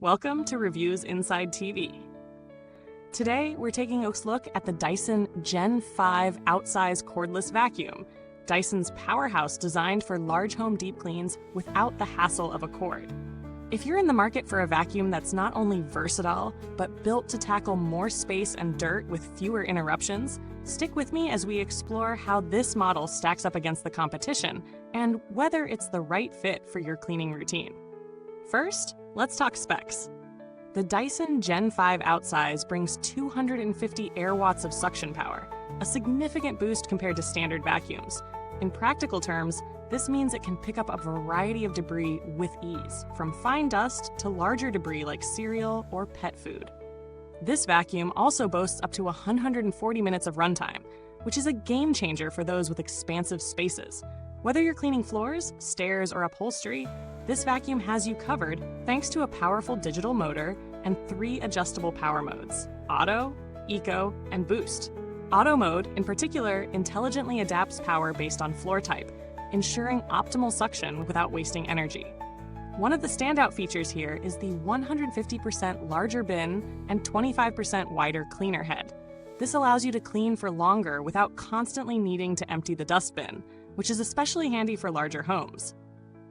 Welcome to Reviewsinsidetv. Today, we're taking a look at the Dyson Gen5outsize Cordless Vacuum, Dyson's powerhouse designed for large home deep cleans without the hassle of a cord. If you're in the market for a vacuum that's not only versatile, but built to tackle more space and dirt with fewer interruptions, stick with me as we explore how this model stacks up against the competition and whether it's the right fit for your cleaning routine. First, let's talk specs. The Dyson Gen5outsize brings 250 air watts of suction power, a significant boost compared to standard vacuums. In practical terms, this means it can pick up a variety of debris with ease, from fine dust to larger debris like cereal or pet food. This vacuum also boasts up to 140 minutes of runtime, which is a game changer for those with expansive spaces. Whether you're cleaning floors, stairs, or upholstery, this vacuum has you covered thanks to a powerful digital motor and 3 adjustable power modes: Auto, Eco, and Boost. Auto mode, in particular, intelligently adapts power based on floor type, ensuring optimal suction without wasting energy. One of the standout features here is the 150% larger bin and 25% wider cleaner head. This allows you to clean for longer without constantly needing to empty the dustbin, which is especially handy for larger homes.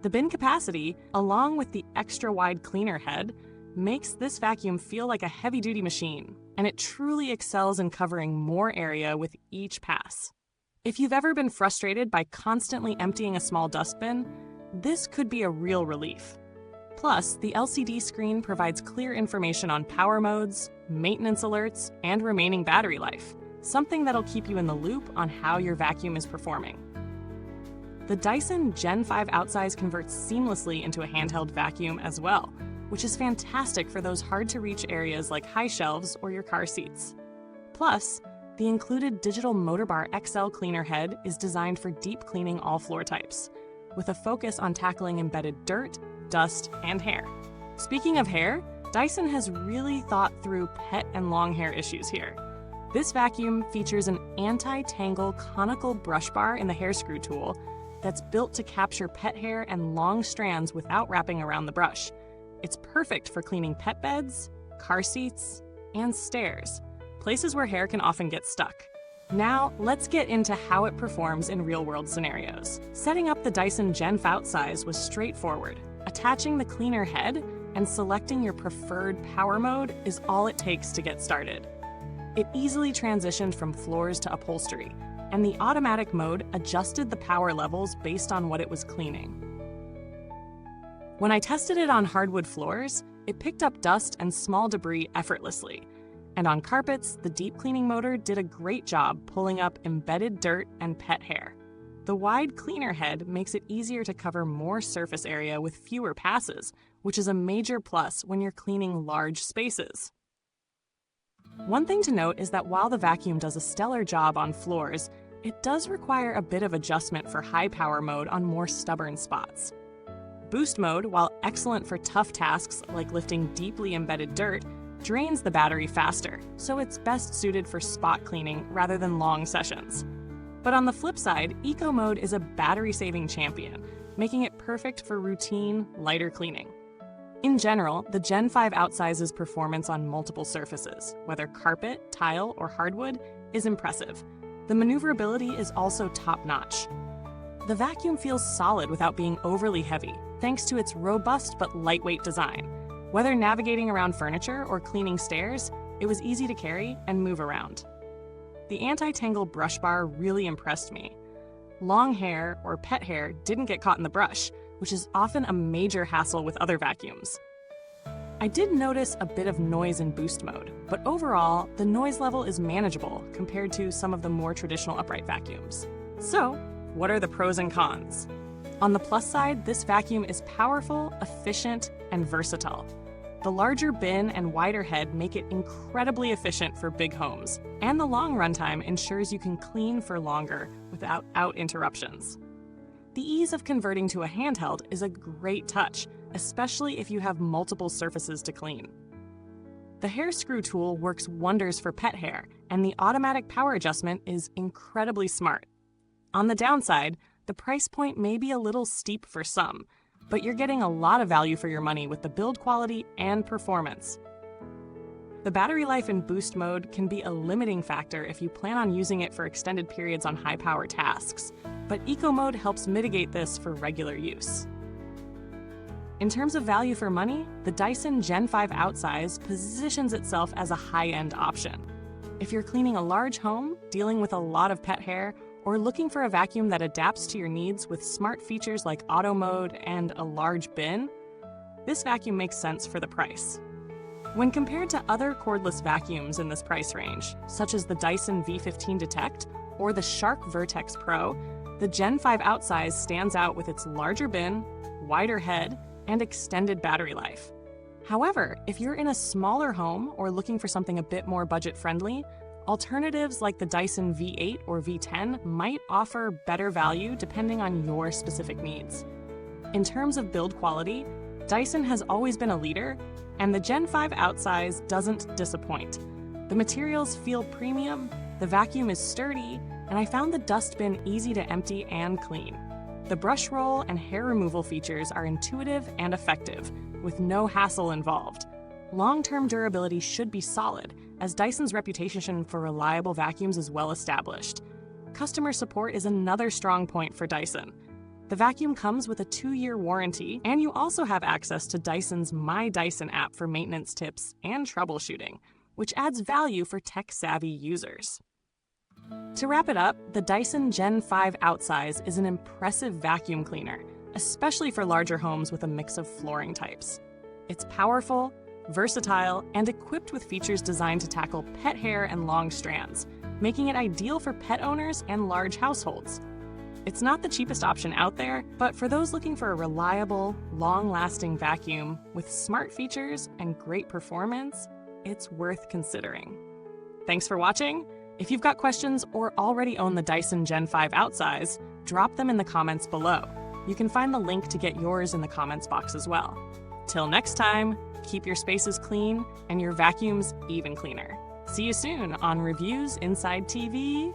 The bin capacity, along with the extra-wide cleaner head, makes this vacuum feel like a heavy-duty machine, and it truly excels in covering more area with each pass. If you've ever been frustrated by constantly emptying a small dustbin, this could be a real relief. Plus, the LCD screen provides clear information on power modes, maintenance alerts, and remaining battery life, something that'll keep you in the loop on how your vacuum is performing. The Dyson Gen5outsize converts seamlessly into a handheld vacuum as well, which is fantastic for those hard-to-reach areas like high shelves or your car seats. Plus, the included digital Motorbar XL cleaner head is designed for deep cleaning all floor types, with a focus on tackling embedded dirt, dust, and hair. Speaking of hair, Dyson has really thought through pet and long hair issues here. This vacuum features an anti-tangle conical brush bar in the hair screw tool that's built to capture pet hair and long strands without wrapping around the brush. It's perfect for cleaning pet beds, car seats, and stairs, places where hair can often get stuck. Now, let's get into how it performs in real-world scenarios. Setting up the Dyson Gen5outsize was straightforward. Attaching the cleaner head and selecting your preferred power mode is all it takes to get started. It easily transitioned from floors to upholstery, and the automatic mode adjusted the power levels based on what it was cleaning. When I tested it on hardwood floors, it picked up dust and small debris effortlessly. And on carpets, the deep cleaning motor did a great job pulling up embedded dirt and pet hair. The wide cleaner head makes it easier to cover more surface area with fewer passes, which is a major plus when you're cleaning large spaces. One thing to note is that while the vacuum does a stellar job on floors, it does require a bit of adjustment for high power mode on more stubborn spots. Boost mode, while excellent for tough tasks like lifting deeply embedded dirt, drains the battery faster, so it's best suited for spot cleaning rather than long sessions. But on the flip side, Eco mode is a battery-saving champion, making it perfect for routine, lighter cleaning. In general, the Gen5outsize's performance on multiple surfaces, whether carpet, tile, or hardwood, is impressive. The maneuverability is also top-notch. The vacuum feels solid without being overly heavy, thanks to its robust but lightweight design. Whether navigating around furniture or cleaning stairs, it was easy to carry and move around. The anti-tangle brush bar really impressed me. Long hair or pet hair didn't get caught in the brush, which is often a major hassle with other vacuums. I did notice a bit of noise in boost mode, but overall, the noise level is manageable compared to some of the more traditional upright vacuums. So, what are the pros and cons? On the plus side, this vacuum is powerful, efficient, and versatile. The larger bin and wider head make it incredibly efficient for big homes, and the long runtime ensures you can clean for longer without interruptions. The ease of converting to a handheld is a great touch, especially if you have multiple surfaces to clean. The hair screw tool works wonders for pet hair, and the automatic power adjustment is incredibly smart. On the downside, the price point may be a little steep for some, but you're getting a lot of value for your money with the build quality and performance. The battery life in boost mode can be a limiting factor if you plan on using it for extended periods on high-power tasks, but Eco mode helps mitigate this for regular use. In terms of value for money, the Dyson Gen5 outsize positions itself as a high-end option. If you're cleaning a large home, dealing with a lot of pet hair, or looking for a vacuum that adapts to your needs with smart features like auto mode and a large bin, this vacuum makes sense for the price. When compared to other cordless vacuums in this price range, such as the Dyson V15 Detect or the Shark Vertex Pro, the Gen5 outsize stands out with its larger bin, wider head, and extended battery life. However, if you're in a smaller home or looking for something a bit more budget-friendly, alternatives like the Dyson V8 or V10 might offer better value depending on your specific needs. In terms of build quality, Dyson has always been a leader, and the Gen5 outsize doesn't disappoint. The materials feel premium, the vacuum is sturdy, and I found the dustbin easy to empty and clean. The brush roll and hair removal features are intuitive and effective, with no hassle involved. Long-term durability should be solid, as Dyson's reputation for reliable vacuums is well established. Customer support is another strong point for Dyson. The vacuum comes with a 2-year warranty, and you also have access to Dyson's My Dyson app for maintenance tips and troubleshooting, which adds value for tech-savvy users. To wrap it up, the Dyson Gen5 outsize is an impressive vacuum cleaner, especially for larger homes with a mix of flooring types. It's powerful, versatile, and equipped with features designed to tackle pet hair and long strands, making it ideal for pet owners and large households. It's not the cheapest option out there, but for those looking for a reliable, long-lasting vacuum with smart features and great performance, it's worth considering. Thanks for watching. If you've got questions or already own the Dyson Gen5 outsize, drop them in the comments below. You can find the link to get yours in the comments box as well. Till next time, keep your spaces clean and your vacuums even cleaner. See you soon on Reviews Inside TV.